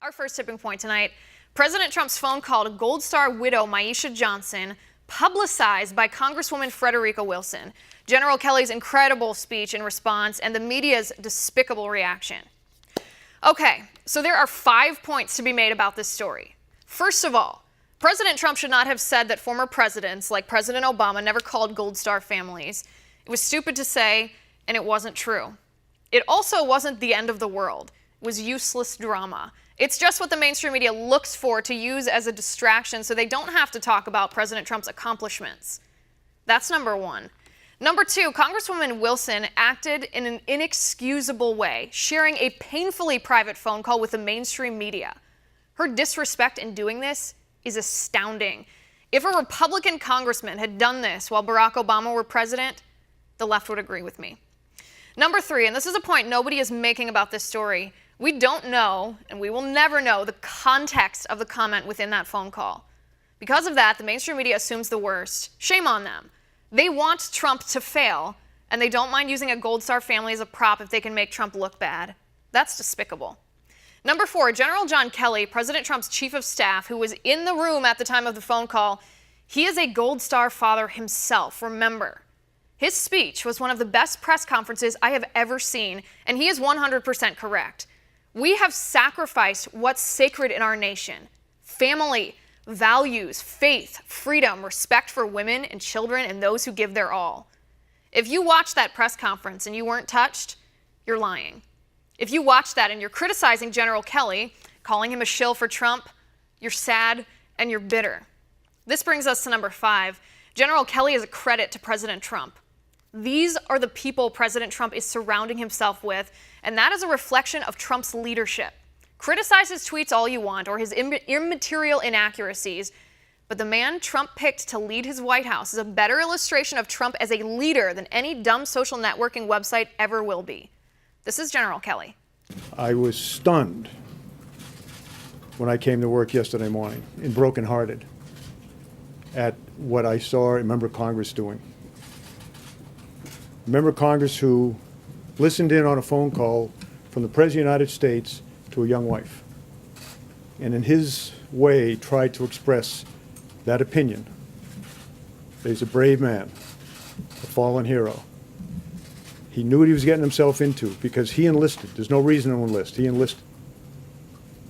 Our first tipping point tonight, President Trump's phone call to Gold Star widow Myeshia Johnson, publicized by Congresswoman Frederica Wilson, General Kelly's incredible speech in response, and the media's despicable reaction. Okay, so there are 5 points to be made about this story. First of all, President Trump should not have said that former presidents like President Obama never called Gold Star families. It was stupid to say, and it wasn't true. It also wasn't the end of the world. It was useless drama. It's just what the mainstream media looks for to use as a distraction so they don't have to talk about President Trump's accomplishments. That's number one. Number two, Congresswoman Wilson acted in an inexcusable way, sharing a painfully private phone call with the mainstream media. Her disrespect in doing this is astounding. If a Republican congressman had done this while Barack Obama were president, the left would agree with me. Number three, and this is a point nobody is making about this story, we don't know, and we will never know, the context of the comment within that phone call. Because of that, the mainstream media assumes the worst. Shame on them. They want Trump to fail, and they don't mind using a Gold Star family as a prop if they can make Trump look bad. That's despicable. Number four, General John Kelly, President Trump's chief of staff, who was in the room at the time of the phone call, he is a Gold Star father himself, remember. His speech was one of the best press conferences I have ever seen, and he is 100% correct. We have sacrificed what's sacred in our nation: family, values, faith, freedom, respect for women and children and those who give their all. If you watched that press conference and you weren't touched, you're lying. If you watched that and you're criticizing General Kelly, calling him a shill for Trump, you're sad and you're bitter. This brings us to number five. General Kelly is a credit to President Trump. These are the people President Trump is surrounding himself with, and that is a reflection of Trump's leadership. Criticize his tweets all you want or his immaterial inaccuracies, but the man Trump picked to lead his White House is a better illustration of Trump as a leader than any dumb social networking website ever will be. This is General Kelly. I was stunned when I came to work yesterday morning and brokenhearted at what I saw a member of Congress doing. A member of Congress who listened in on a phone call from the President of the United States to a young wife, and in his way tried to express that opinion. He's a brave man, a fallen hero. He knew what he was getting himself into because he enlisted. There's no reason to enlist. He enlisted.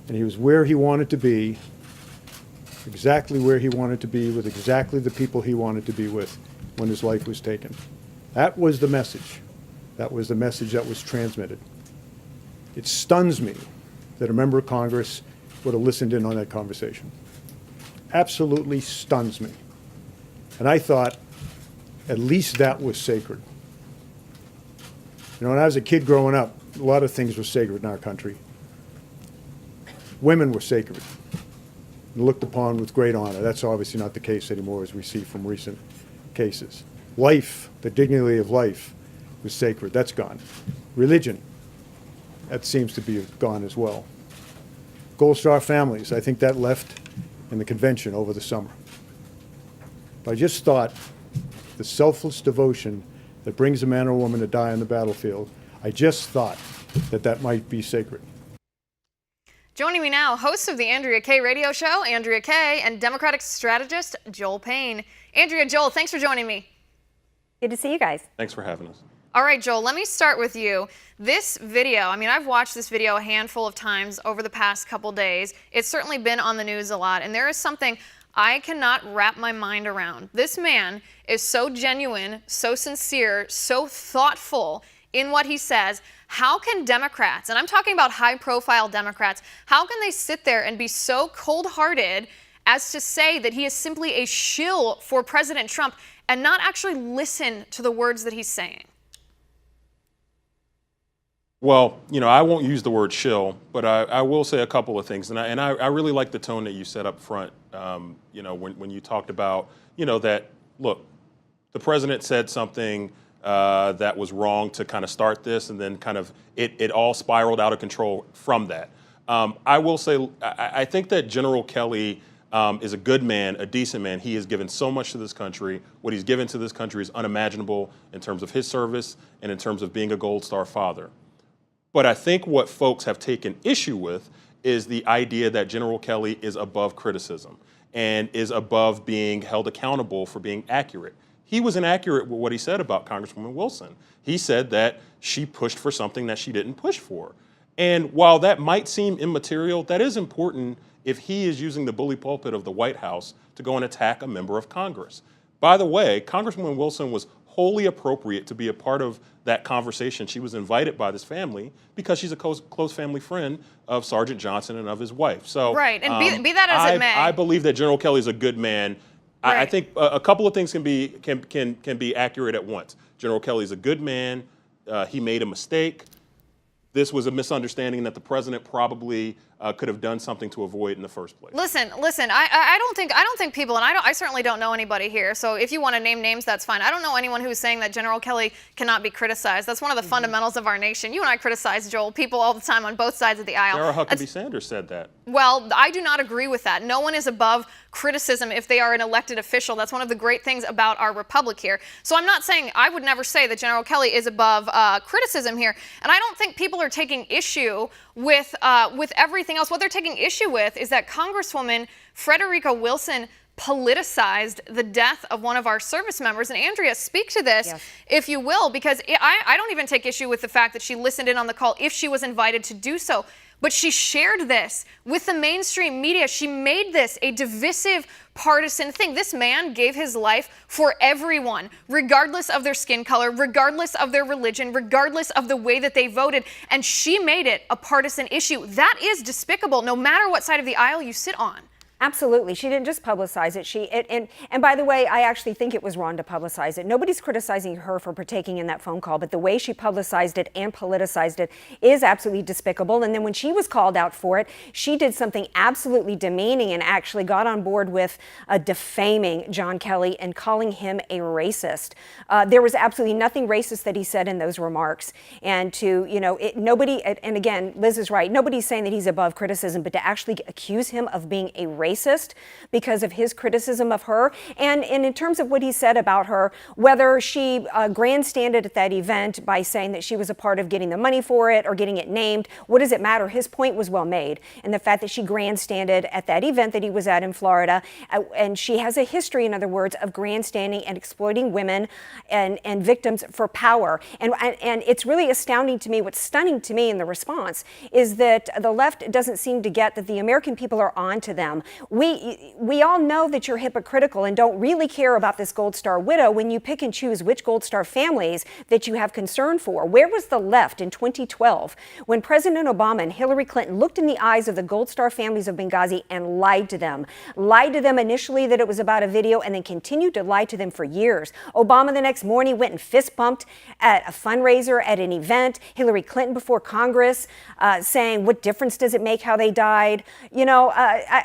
And he was where he wanted to be, exactly where he wanted to be, with exactly the people he wanted to be with when his life was taken. That was the message. That was the message that was transmitted. It stuns me that a member of Congress would have listened in on that conversation. Absolutely stuns me. And I thought, at least that was sacred. You know, when I was a kid growing up, a lot of things were sacred in our country. Women were sacred and looked upon with great honor. That's obviously not the case anymore, as we see from recent cases. Life, the dignity of life, was sacred. That's gone. Religion, that seems to be gone as well. Gold Star families, I think that left in the convention over the summer. But I just thought the selfless devotion that brings a man or woman to die on the battlefield, I just thought that that might be sacred. Joining me now, host of the Andrea Kaye radio show, Andrea Kaye, and Democratic strategist Joel Payne. Andrea, Joel, thanks for joining me. Good to see you guys. Thanks for having us. All right, Joel, let me start with you. This video, I mean, I've watched this video a handful of times over the past couple days. It's certainly been on the news a lot, and there is something I cannot wrap my mind around. This man is so genuine, so sincere, so thoughtful in what he says. How can Democrats, and I'm talking about high-profile Democrats, how can they sit there and be so cold-hearted as to say that he is simply a shill for President Trump and not actually listen to the words that he's saying? Well, you know, I won't use the word shill, but I will say a couple of things. And I really like the tone that you set up front, you know, when you talked about, you know, that, look, the president said something that was wrong to kind of start this, and then kind of it all spiraled out of control from that. I will say, I think that General Kelly is a good man, a decent man. He has given so much to this country. What he's given to this country is unimaginable in terms of his service and in terms of being a Gold Star father. But I think what folks have taken issue with is the idea that General Kelly is above criticism and is above being held accountable for being accurate. He was inaccurate with what he said about Congresswoman Wilson. He said that she pushed for something that she didn't push for. And while that might seem immaterial, that is important if he is using the bully pulpit of the White House to go and attack a member of Congress. By the way, Congresswoman Wilson was wholly appropriate to be a part of that conversation. She was invited by this family because she's a close family friend of Sergeant Johnson and of his wife. So, right, and be that as it may, I believe that General Kelly is a good man. Right. I think a couple of things can be accurate at once. General Kelly is a good man. He made a mistake. This was a misunderstanding that the president probably could have done something to avoid in the first place. Listen. I don't think people, and I certainly don't know anybody here. So if you want to name names, that's fine. I don't know anyone who's saying that General Kelly cannot be criticized. That's one of the fundamentals of our nation. You and I criticize, Joel, people all the time on both sides of the aisle. Sarah Huckabee Sanders said that. Well, I do not agree with that. No one is above criticism if they are an elected official. That's one of the great things about our republic here. So I'm not saying, I would never say that General Kelly is above criticism here. And I don't think people are taking issue with everything else. What they're taking issue with is that Congresswoman Frederica Wilson politicized the death of one of our service members. And Andrea, speak to this, yes, if you will, because I don't even take issue with the fact that she listened in on the call if she was invited to do so. But she shared this with the mainstream media. She made this a divisive, partisan thing. This man gave his life for everyone, regardless of their skin color, regardless of their religion, regardless of the way that they voted. And she made it a partisan issue. That is despicable, no matter what side of the aisle you sit on. Absolutely. She didn't just publicize it. And by the way, I actually think it was wrong to publicize it. Nobody's criticizing her for partaking in that phone call, but the way she publicized it and politicized it is absolutely despicable. And then when she was called out for it, she did something absolutely demeaning and actually got on board with defaming John Kelly and calling him a racist. There was absolutely nothing racist that he said in those remarks. And nobody, and again, Liz is right, nobody's saying that he's above criticism, but to actually accuse him of being a racist because of his criticism of her. And in terms of what he said about her, whether she grandstanded at that event by saying that she was a part of getting the money for it or getting it named, what does it matter? His point was well made. And the fact that she grandstanded at that event that he was at in Florida, and she has a history, in other words, of grandstanding and exploiting women and victims for power. And it's really astounding to me, what's stunning to me in the response is that the left doesn't seem to get that the American people are on to them. We all know that you're hypocritical and don't really care about this Gold Star widow when you pick and choose which Gold Star families that you have concern for. Where was the left in 2012 when President Obama and Hillary Clinton looked in the eyes of the Gold Star families of Benghazi and lied to them? Lied to them initially that it was about a video and then continued to lie to them for years. Obama the next morning went and fist bumped at a fundraiser at an event. Hillary Clinton before Congress saying, what difference does it make how they died?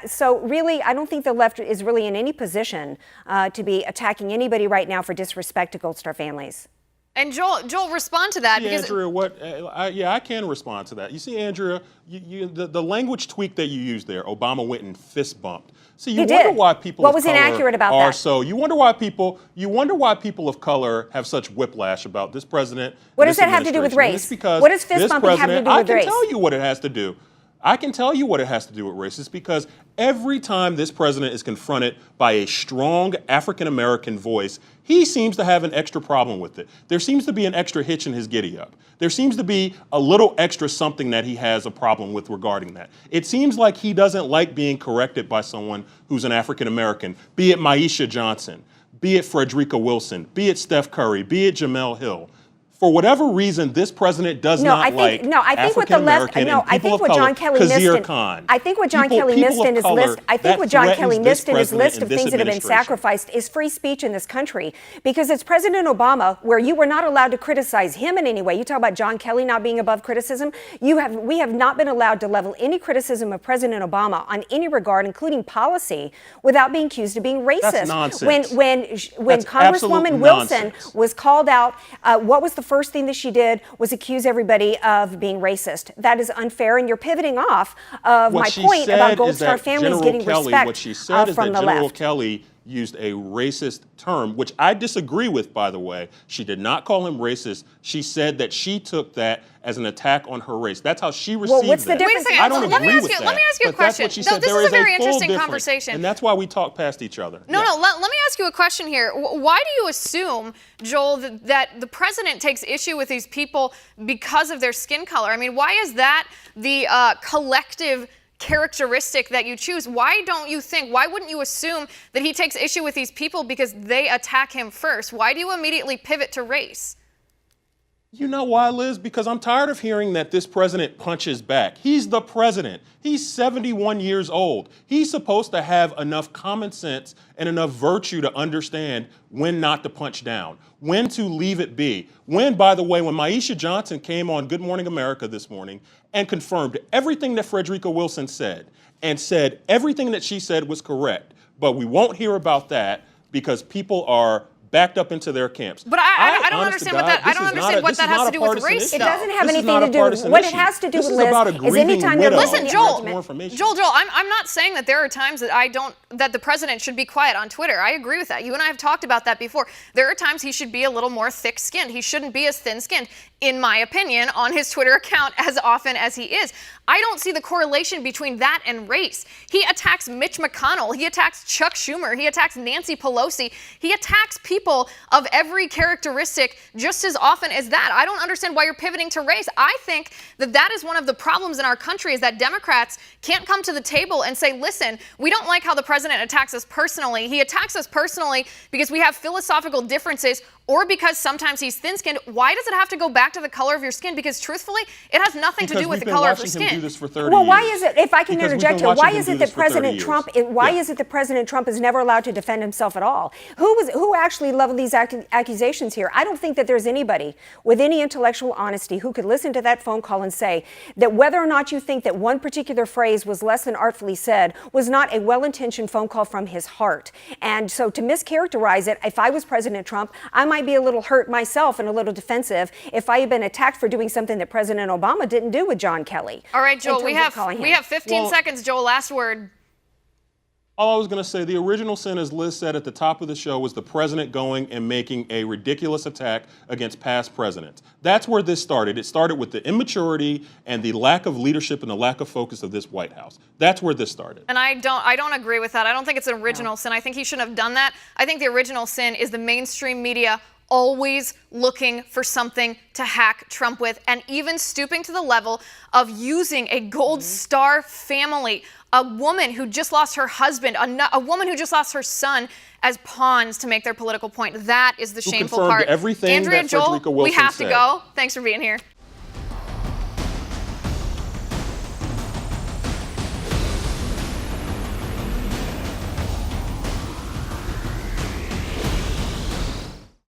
So really, I don't think the left is really in any position to be attacking anybody right now for disrespect to Gold Star families. And Joel, respond to that. See, because Andrea, I can respond to that. You see, Andrea, the language tweak that you used there, Obama went and fist bumped. See, you wonder why people what was inaccurate about that? So you wonder why people of color have such whiplash about this president. What does that have to do with race? Because what does fist bumping have to do with race? I can tell you what it has to do. I can tell you what it has to do with race. It's because every time this president is confronted by a strong African-American voice, he seems to have an extra problem with it. There seems to be an extra hitch in his giddy-up. There seems to be a little extra something that he has a problem with regarding that. It seems like he doesn't like being corrected by someone who's an African-American, be it Myeshia Johnson, be it Frederica Wilson, be it Steph Curry, be it Jamel Hill. For whatever reason, this president does not like African American and people of color. Kazir Khan. I think what John Kelly missed in his list. I think what John Kelly missed in his list of things that have been sacrificed is free speech in this country. Because it's President Obama, where you were not allowed to criticize him in any way. You talk about John Kelly not being above criticism. We have not been allowed to level any criticism of President Obama on any regard, including policy, without being accused of being racist. That's nonsense. When Congresswoman Wilson was called out, what was the first thing that she did was accuse everybody of being racist. That is unfair, and you're pivoting off of my point about Gold Star families getting respect What she said is that General Kelly used a racist term, which I disagree with, by the way. She did not call him racist. She said that she took that as an attack on her race. That's how she received what's the that. difference? Wait a second. I don't Let me agree ask with you- that. let me ask you a but that's question. what she No, said. this There is a a very full interesting difference, conversation. And that's why we talk past each other. No, Yeah. no, let me ask you a question here. Why do you assume, Joel, that the president takes issue with these people because of their skin color? I mean, why is that the collective characteristic that you choose? Why wouldn't you assume that he takes issue with these people because they attack him first? Why do you immediately pivot to race? You know why, Liz? Because I'm tired of hearing that this president punches back. He's the president. He's 71 years old. He's supposed to have enough common sense and enough virtue to understand when not to punch down, when to leave it be. When, by the way, when Myeshia Johnson came on Good Morning America this morning and confirmed everything that Frederica Wilson said and said everything that she said was correct, but we won't hear about that because people are backed up into their camps. But I don't understand what that has to do with race, though. It doesn't have anything to do with what it has to do with, Liz, is anytime you're Listen, Joel, more information. Joel, I'm not saying that there are times that the president should be quiet on Twitter. I agree with that. You and I have talked about that before. There are times he should be a little more thick-skinned. He shouldn't be as thin-skinned, in my opinion, on his Twitter account as often as he is. I don't see the correlation between that and race. He attacks Mitch McConnell. He attacks Chuck Schumer. He attacks Nancy Pelosi. He attacks people of every characteristic just as often as that. I don't understand why you're pivoting to race. I think that is one of the problems in our country, is that Democrats can't come to the table and say, listen, we don't like how the president attacks us personally. He attacks us personally because we have philosophical differences, or because sometimes he's thin-skinned. Why does it have to go back to the color of your skin? Because truthfully, it has nothing to do with the color of your skin. Do this for 30 Well, why years. is it, if I can Because we've interject been here, why watching him is do it this that for 30 President years. Trump, is it that President Trump is never allowed to defend himself at all? Who actually leveled these accusations here? I don't think that there's anybody with any intellectual honesty who could listen to that phone call and say that whether or not you think that one particular phrase was less than artfully said was not a well-intentioned phone call from his heart. And so to mischaracterize it, if I was President Trump, I might be a little hurt myself and a little defensive if I had been attacked for doing something that President Obama didn't do with John Kelly. All right, Joel, we have 15 Well, seconds. Joel, last word. All I was going to say, the original sin, as Liz said at the top of the show, was the president going and making a ridiculous attack against past presidents. That's where this started. It started with the immaturity and the lack of leadership and the lack of focus of this White House. That's where this started. And I don't agree with that. I don't think it's an original sin. I think he shouldn't have done that. I think the original sin is the mainstream media always looking for something to hack Trump with, and even stooping to the level of using a gold star family, a woman who just lost her husband, a woman who just lost her son, as pawns to make their political point. That is the shameful part. Everything Andrea, that Joel, Frederica Wilson we have to said. go. Thanks for being here.